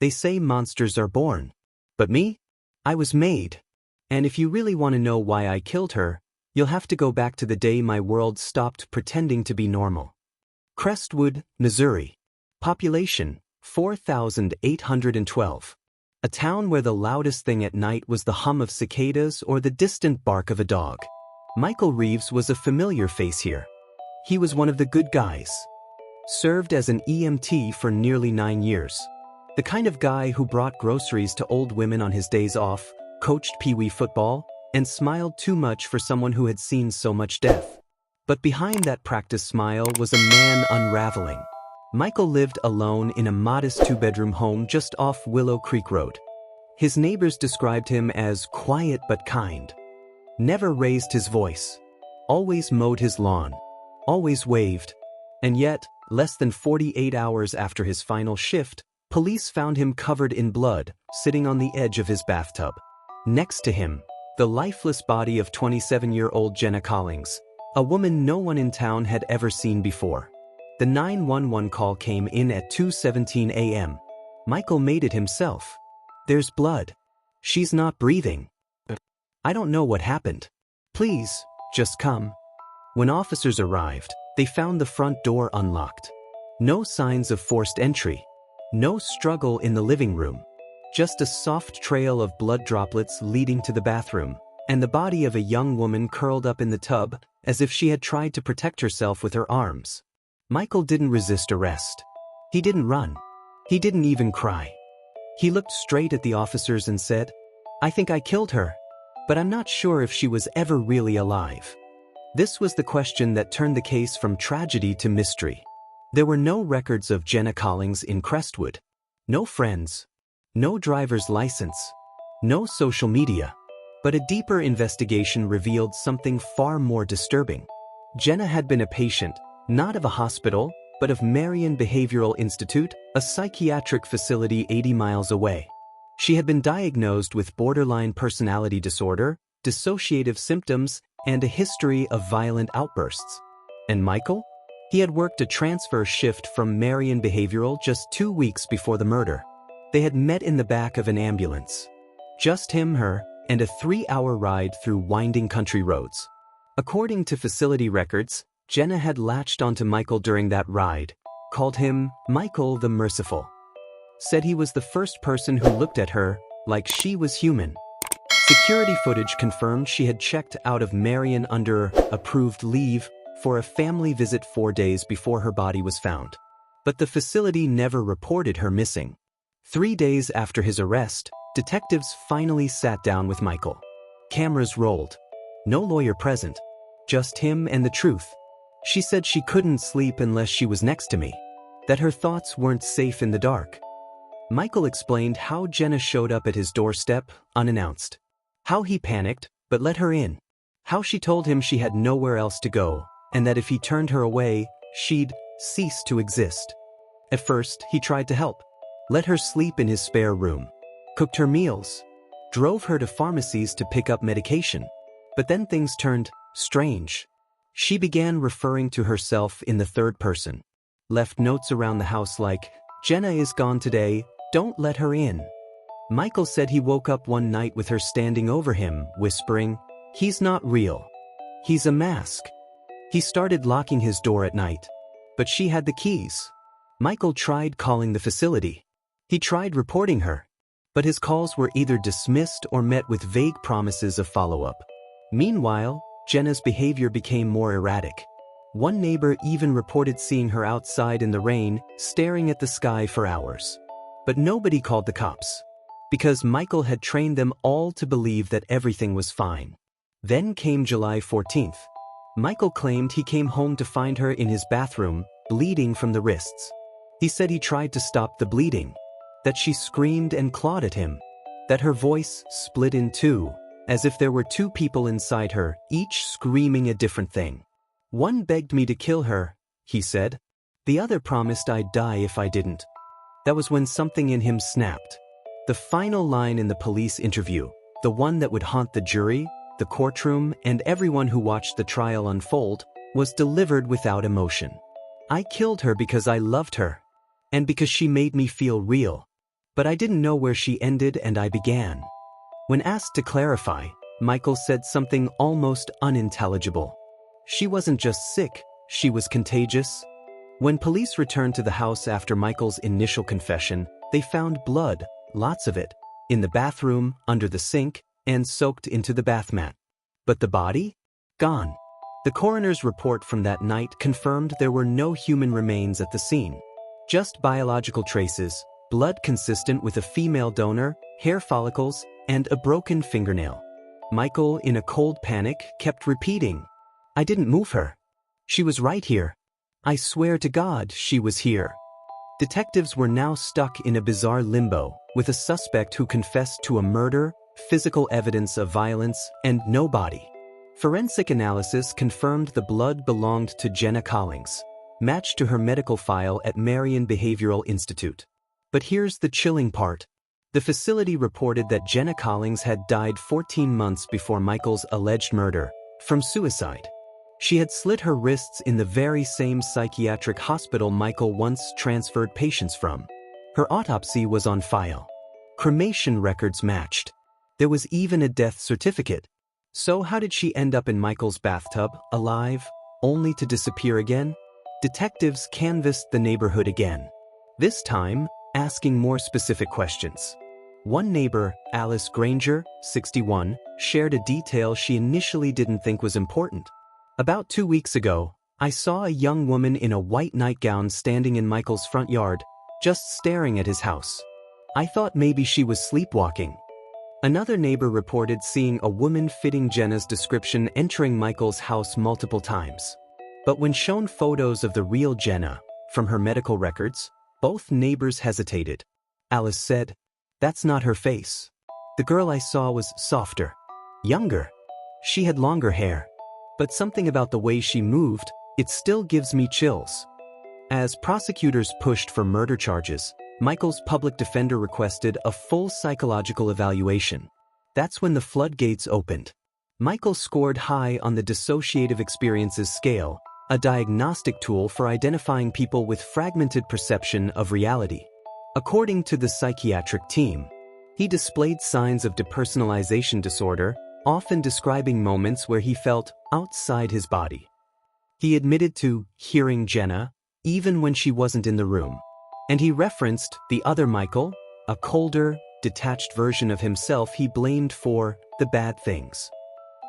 They say monsters are born. But me? I was made. And if you really want to know why I killed her, you'll have to go back to the day my world stopped pretending to be normal. Crestwood, Missouri. Population, 4,812. A town where the loudest thing at night was the hum of cicadas or the distant bark of a dog. Michael Reeves was a familiar face here. He was one of the good guys. Served as an EMT for nearly 9 years. The kind of guy who brought groceries to old women on his days off, coached pee-wee football, and smiled too much for someone who had seen so much death. But behind that practiced smile was a man unraveling. Michael lived alone in a modest 2-bedroom home just off Willow Creek Road. His neighbors described him as quiet but kind. Never raised his voice. Always mowed his lawn. Always waved. And yet, less than 48 hours after his final shift, police found him covered in blood, sitting on the edge of his bathtub. Next to him, the lifeless body of 27-year-old Jenna Collings, a woman no one in town had ever seen before. The 911 call came in at 2:17 a.m. Michael made it himself. There's blood. She's not breathing. I don't know what happened. Please, just come. When officers arrived, they found the front door unlocked. No signs of forced entry. No struggle in the living room. Just a soft trail of blood droplets leading to the bathroom, and the body of a young woman curled up in the tub as if she had tried to protect herself with her arms. Michael didn't resist arrest. He didn't run. He didn't even cry. He looked straight at the officers and said, "I think I killed her, but I'm not sure if she was ever really alive." This was the question that turned the case from tragedy to mystery. There were no records of Jenna Collings in Crestwood. No friends. No driver's license. No social media. But a deeper investigation revealed something far more disturbing. Jenna had been a patient, not of a hospital, but of Marion Behavioral Institute, a psychiatric facility 80 miles away. She had been diagnosed with borderline personality disorder, dissociative symptoms, and a history of violent outbursts. And Michael? He had worked a transfer shift from Marion Behavioral just 2 weeks before the murder. They had met in the back of an ambulance. Just him, her, and a 3-hour ride through winding country roads. According to facility records, Jenna had latched onto Michael during that ride, called him Michael the Merciful. Said he was the first person who looked at her like she was human. Security footage confirmed she had checked out of Marion under approved leave for a family visit 4 days before her body was found. But the facility never reported her missing. 3 days after his arrest, detectives finally sat down with Michael. Cameras rolled. No lawyer present. Just him and the truth. She said she couldn't sleep unless she was next to me. That her thoughts weren't safe in the dark. Michael explained how Jenna showed up at his doorstep, unannounced. How he panicked, but let her in. How she told him she had nowhere else to go, and that if he turned her away, she'd cease to exist. At first, he tried to help. Let her sleep in his spare room. Cooked her meals. Drove her to pharmacies to pick up medication. But then things turned strange. She began referring to herself in the third person. Left notes around the house like, "Jenna is gone today, don't let her in." Michael said he woke up one night with her standing over him, whispering, "He's not real. He's a mask." He started locking his door at night. But she had the keys. Michael tried calling the facility. He tried reporting her. But his calls were either dismissed or met with vague promises of follow-up. Meanwhile, Jenna's behavior became more erratic. One neighbor even reported seeing her outside in the rain, staring at the sky for hours. But nobody called the cops. Because Michael had trained them all to believe that everything was fine. Then came July 14th. Michael claimed he came home to find her in his bathroom, bleeding from the wrists. He said he tried to stop the bleeding. That she screamed and clawed at him. That her voice split in two, as if there were 2 people inside her, each screaming a different thing. One begged me to kill her, he said. The other promised I'd die if I didn't. That was when something in him snapped. The final line in the police interview, the one that would haunt the jury, the courtroom, and everyone who watched the trial unfold, was delivered without emotion. "I killed her because I loved her. And because she made me feel real." But I didn't know where she ended and I began. When asked to clarify, Michael said something almost unintelligible. She wasn't just sick, she was contagious. When police returned to the house after Michael's initial confession, they found blood, lots of it, in the bathroom, under the sink, and soaked into the bath mat. But the body? Gone. The coroner's report from that night confirmed there were no human remains at the scene. Just biological traces, blood consistent with a female donor, hair follicles, and a broken fingernail. Michael, in a cold panic, kept repeating, "I didn't move her. She was right here. I swear to God she was here." Detectives were now stuck in a bizarre limbo, with a suspect who confessed to a murder, physical evidence of violence, and no body. Forensic analysis confirmed the blood belonged to Jenna Collings, matched to her medical file at Marion Behavioral Institute. But here's the chilling part. The facility reported that Jenna Collings had died 14 months before Michael's alleged murder, from suicide. She had slit her wrists in the very same psychiatric hospital Michael once transferred patients from. Her autopsy was on file. Cremation records matched. There was even a death certificate. So how did she end up in Michael's bathtub, alive, only to disappear again? Detectives canvassed the neighborhood again. This time, asking more specific questions. One neighbor, Alice Granger, 61, shared a detail she initially didn't think was important. "About 2 weeks ago, I saw a young woman in a white nightgown standing in Michael's front yard, just staring at his house. I thought maybe she was sleepwalking." Another neighbor reported seeing a woman fitting Jenna's description entering Michael's house multiple times. But when shown photos of the real Jenna, from her medical records, both neighbors hesitated. Alice said, "That's not her face. The girl I saw was softer, younger. She had longer hair. But something about the way she moved, it still gives me chills." As prosecutors pushed for murder charges, Michael's public defender requested a full psychological evaluation. That's when the floodgates opened. Michael scored high on the dissociative experiences scale, a diagnostic tool for identifying people with fragmented perception of reality. According to the psychiatric team, he displayed signs of depersonalization disorder, often describing moments where he felt outside his body. He admitted to hearing Jenna, even when she wasn't in the room. And he referenced the other Michael, a colder, detached version of himself he blamed for the bad things.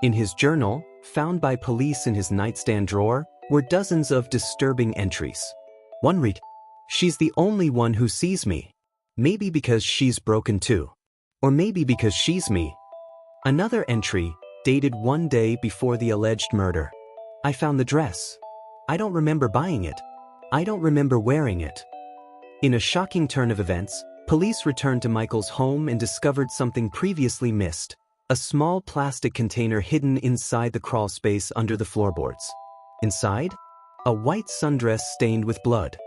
In his journal, found by police in his nightstand drawer, were dozens of disturbing entries. One read, "She's the only one who sees me. Maybe because she's broken too. Or maybe because she's me." Another entry, dated 1 day before the alleged murder. "I found the dress. I don't remember buying it. I don't remember wearing it." In a shocking turn of events, police returned to Michael's home and discovered something previously missed, a small plastic container hidden inside the crawl space under the floorboards. Inside, a white sundress stained with blood,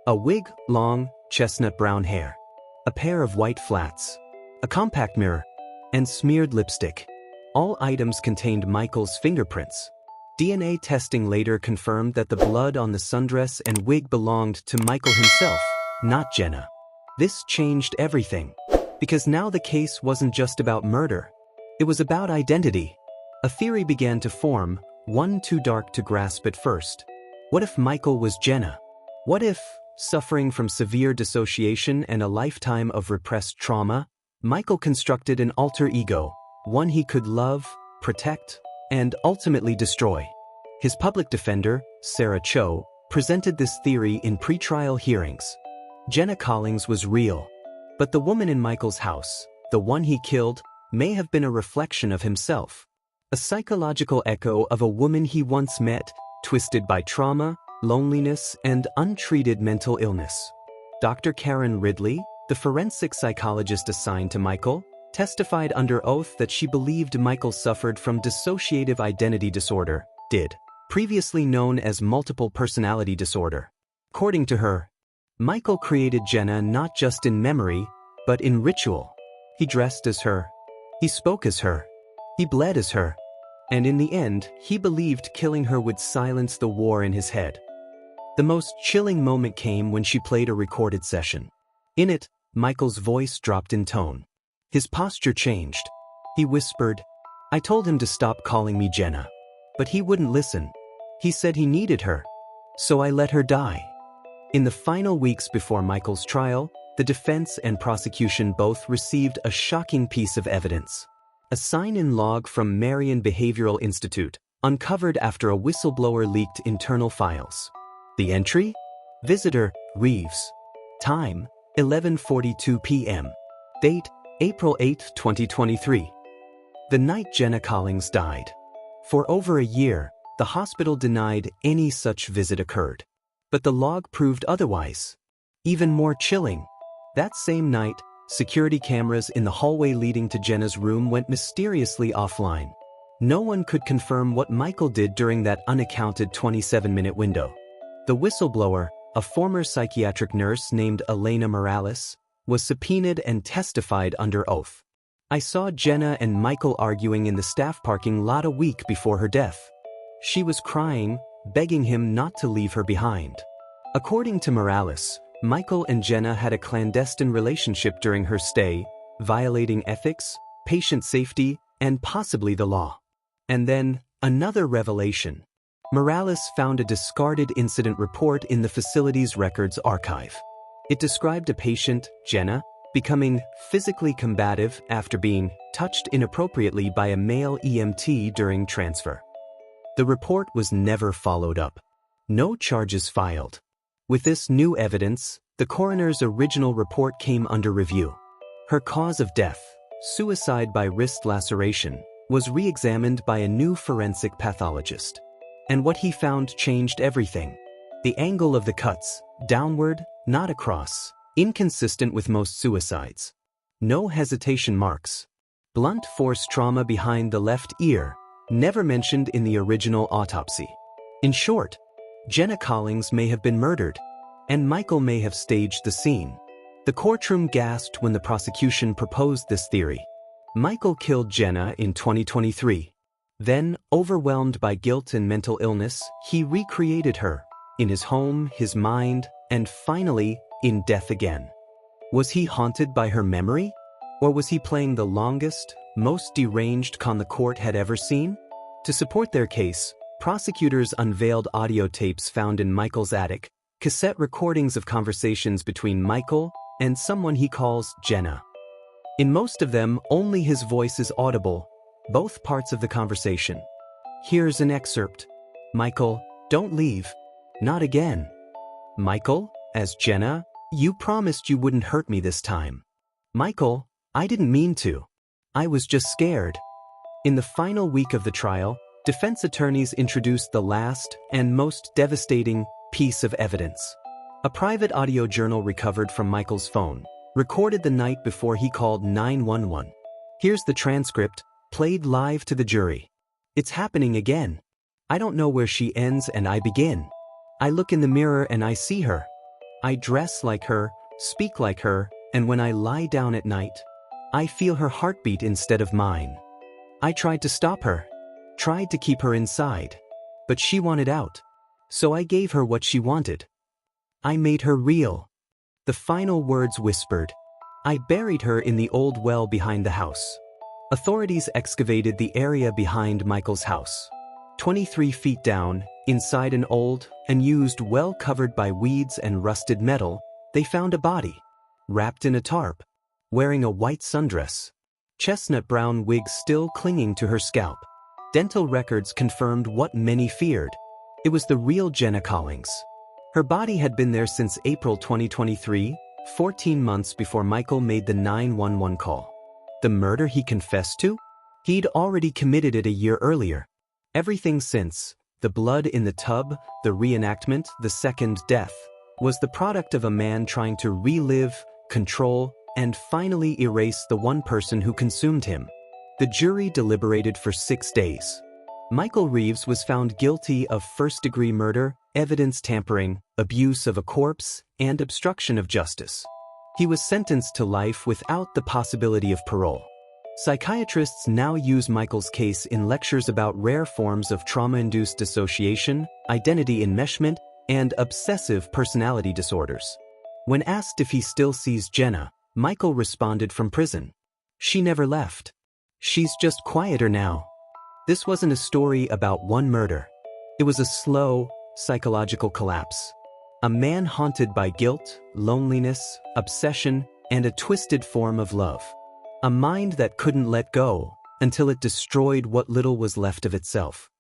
a wig, long, chestnut brown hair, a pair of white flats, a compact mirror, and smeared lipstick. All items contained Michael's fingerprints. DNA testing later confirmed that the blood on the sundress and wig belonged to Michael himself, not Jenna. This changed everything, because now the case wasn't just about murder. It was about identity. A theory began to form, one too dark to grasp at first. What if Michael was Jenna? What if, suffering from severe dissociation and a lifetime of repressed trauma, Michael constructed an alter ego, one he could love, protect, and ultimately destroy? His public defender, Sarah Cho, presented this theory in pretrial hearings. Jenna Collings was real. But the woman in Michael's house, the one he killed, may have been a reflection of himself. A psychological echo of a woman he once met, twisted by trauma, loneliness, and untreated mental illness. Dr. Karen Ridley, the forensic psychologist assigned to Michael, testified under oath that she believed Michael suffered from dissociative identity disorder, DID, previously known as multiple personality disorder. According to her, Michael created Jenna not just in memory, but in ritual. He dressed as her. He spoke as her. He bled as her. And in the end, he believed killing her would silence the war in his head. The most chilling moment came when she played a recorded session. In it, Michael's voice dropped in tone. His posture changed. He whispered, "I told him to stop calling me Jenna. But he wouldn't listen. He said he needed her. So I let her die." In the final weeks before Michael's trial, the defense and prosecution both received a shocking piece of evidence. A sign-in log from Marion Behavioral Institute, uncovered after a whistleblower leaked internal files. The entry? Visitor, Reeves. Time, 11:42 p.m. Date, April 8, 2023. The night Jenna Collings died. For over a year, the hospital denied any such visit occurred. But the log proved otherwise. Even more chilling. That same night, security cameras in the hallway leading to Jenna's room went mysteriously offline. No one could confirm what Michael did during that unaccounted 27-minute window. The whistleblower, a former psychiatric nurse named Elena Morales, was subpoenaed and testified under oath. "I saw Jenna and Michael arguing in the staff parking lot a week before her death. She was crying, begging him not to leave her behind." According to Morales, Michael and Jenna had a clandestine relationship during her stay, violating ethics, patient safety, and possibly the law. And then, another revelation. Morales found a discarded incident report in the facility's records archive. It described a patient, Jenna, becoming physically combative after being touched inappropriately by a male EMT during transfer. The report was never followed up. No charges filed. With this new evidence, the coroner's original report came under review. Her cause of death, suicide by wrist laceration, was re-examined by a new forensic pathologist. And what he found changed everything. The angle of the cuts, downward, not across, inconsistent with most suicides. No hesitation marks. Blunt force trauma behind the left ear, never mentioned in the original autopsy. In short, Jenna Collings may have been murdered, and Michael may have staged the scene. The courtroom gasped when the prosecution proposed this theory. Michael killed Jenna in 2023. Then, overwhelmed by guilt and mental illness, he recreated her, in his home, his mind, and finally, in death again. Was he haunted by her memory? Or was he playing the longest, most deranged con the court had ever seen? To support their case, prosecutors unveiled audio tapes found in Michael's attic, cassette recordings of conversations between Michael and someone he calls Jenna. In most of them, only his voice is audible, both parts of the conversation. Here's an excerpt. "Michael, don't leave. Not again." "Michael, as Jenna, you promised you wouldn't hurt me this time." "Michael, I didn't mean to. I was just scared." In the final week of the trial, defense attorneys introduced the last and most devastating piece of evidence. A private audio journal recovered from Michael's phone, recorded the night before he called 911. Here's the transcript, played live to the jury. "It's happening again. I don't know where she ends and I begin. I look in the mirror and I see her. I dress like her, speak like her, and when I lie down at night, I feel her heartbeat instead of mine. I tried to stop her, tried to keep her inside, but she wanted out. So I gave her what she wanted. I made her real." The final words whispered. "I buried her in the old well behind the house." Authorities excavated the area behind Michael's house. 23 feet down, inside an old, unused well covered by weeds and rusted metal, they found a body, wrapped in a tarp, wearing a white sundress, chestnut brown wig still clinging to her scalp. Dental records confirmed what many feared. It was the real Jenna Collings. Her body had been there since April 2023, 14 months before Michael made the 911 call. The murder he confessed to? He'd already committed it a year earlier. Everything since, the blood in the tub, the reenactment, the second death, was the product of a man trying to relive, control, and finally erase the one person who consumed him. The jury deliberated for 6 days. Michael Reeves was found guilty of first-degree murder, evidence tampering, abuse of a corpse, and obstruction of justice. He was sentenced to life without the possibility of parole. Psychiatrists now use Michael's case in lectures about rare forms of trauma-induced dissociation, identity enmeshment, and obsessive personality disorders. When asked if he still sees Jenna, Michael responded from prison. She never left. She's just quieter now. This wasn't a story about one murder. It was a slow, psychological collapse. A man haunted by guilt, loneliness, obsession, and a twisted form of love. A mind that couldn't let go until it destroyed what little was left of itself.